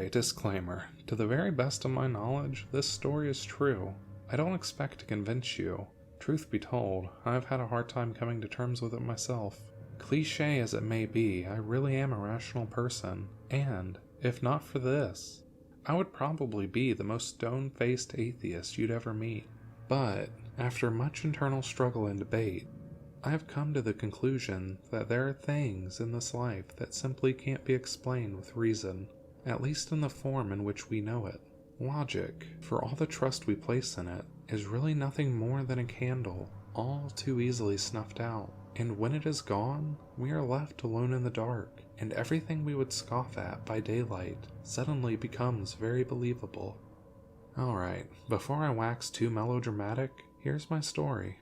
Okay, disclaimer. To the very best of my knowledge, this story is true. I don't expect to convince you. Truth be told, I've had a hard time coming to terms with it myself. Cliché as it may be, I really am a rational person, and, if not for this, I would probably be the most stone-faced atheist you'd ever meet. But, after much internal struggle and debate, I have come to the conclusion that there are things in this life that simply can't be explained with reason, at least in the form in which we know it. Logic, for all the trust we place in it, is really nothing more than a candle, all too easily snuffed out. And when it is gone, we are left alone in the dark, and everything we would scoff at by daylight suddenly becomes very believable. Alright, before I wax too melodramatic, here's my story.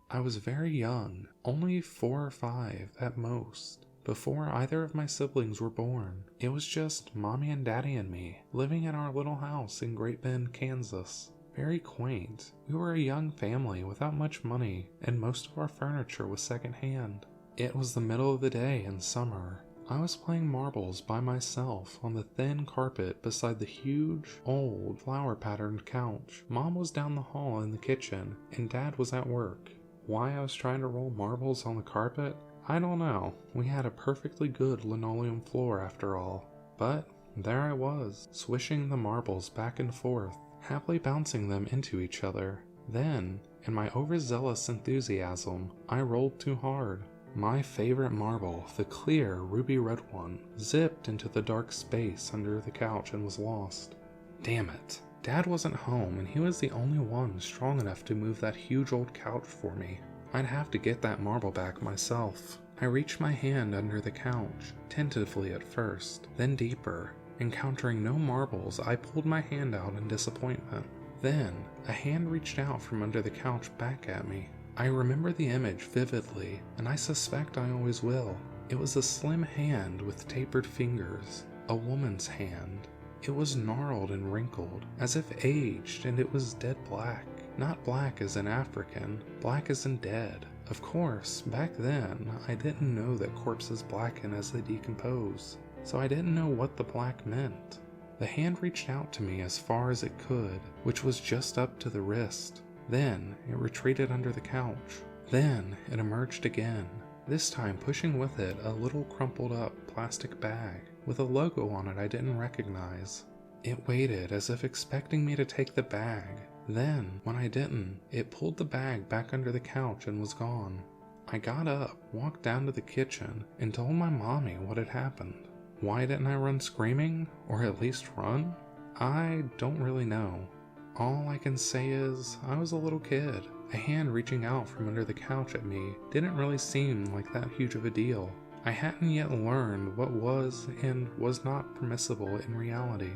I was very young, only 4 or 5 at most, before either of my siblings were born. It was just Mommy and Daddy and me, living in our little house in Great Bend, Kansas. Very quaint. We were a young family without much money, and most of our furniture was secondhand. It was the middle of the day in summer. I was playing marbles by myself on the thin carpet beside the huge, old, flower-patterned couch. Mom was down the hall in the kitchen, and Dad was at work. Why I was trying to roll marbles on the carpet? I don't know. We had a perfectly good linoleum floor after all. But there I was, swishing the marbles back and forth, happily bouncing them into each other. Then, in my overzealous enthusiasm, I rolled too hard. My favorite marble, the clear ruby red one, zipped into the dark space under the couch and was lost. Damn it. Dad wasn't home, and he was the only one strong enough to move that huge old couch for me. I'd have to get that marble back myself. I reached my hand under the couch, tentatively at first, then deeper. Encountering no marbles, I pulled my hand out in disappointment. Then, a hand reached out from under the couch back at me. I remember the image vividly, and I suspect I always will. It was a slim hand with tapered fingers, a woman's hand. It was gnarled and wrinkled, as if aged, and it was dead black. Not black as in African, black as in dead. Of course, back then, I didn't know that corpses blacken as they decompose, so I didn't know what the black meant. The hand reached out to me as far as it could, which was just up to the wrist. Then, it retreated under the couch. Then, it emerged again, this time pushing with it a little crumpled up plastic bag with a logo on it I didn't recognize. It waited as if expecting me to take the bag. Then, when I didn't, it pulled the bag back under the couch and was gone. I got up, walked down to the kitchen, and told my mommy what had happened. Why didn't I run screaming, or at least run? I don't really know. All I can say is, I was a little kid. A hand reaching out from under the couch at me didn't really seem like that huge of a deal. I hadn't yet learned what was and was not permissible in reality.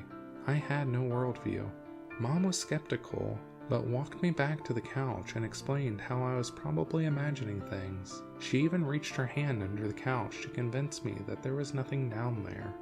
I had no worldview. Mom was skeptical, but walked me back to the couch and explained how I was probably imagining things. She even reached her hand under the couch to convince me that there was nothing down there.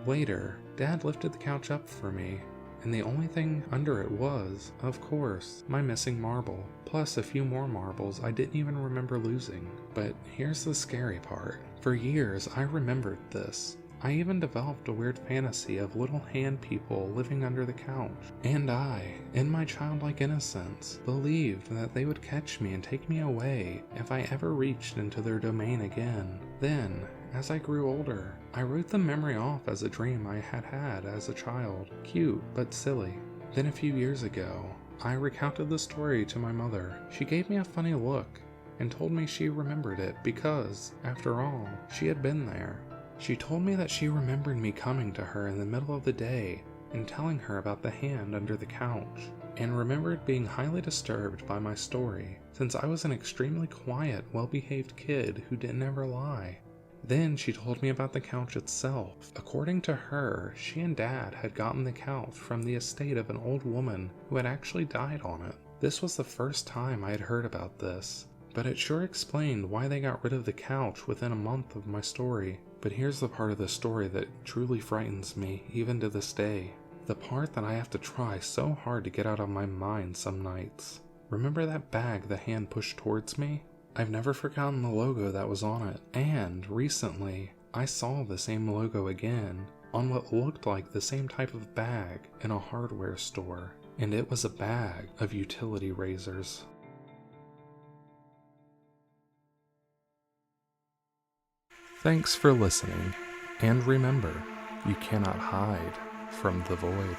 Later, Dad lifted the couch up for me, and the only thing under it was, of course, my missing marble, plus a few more marbles I didn't even remember losing. But here's the scary part. For years, I remembered this. I even developed a weird fantasy of little hand people living under the couch, and I, in my childlike innocence, believed that they would catch me and take me away if I ever reached into their domain again. Then, as I grew older, I wrote the memory off as a dream I had had as a child, cute but silly. Then a few years ago, I recounted the story to my mother. She gave me a funny look and told me she remembered it because, after all, she had been there. She told me that she remembered me coming to her in the middle of the day and telling her about the hand under the couch, and remembered being highly disturbed by my story, since I was an extremely quiet, well-behaved kid who didn't ever lie. Then she told me about the couch itself. According to her, she and Dad had gotten the couch from the estate of an old woman who had actually died on it. This was the first time I had heard about this, but it sure explained why they got rid of the couch within a month of my story. But here's the part of the story that truly frightens me, even to this day. The part that I have to try so hard to get out of my mind some nights. Remember that bag the hand pushed towards me? I've never forgotten the logo that was on it, and recently, I saw the same logo again, on what looked like the same type of bag in a hardware store, and it was a bag of utility razors. Thanks for listening, and remember, you cannot hide from the void.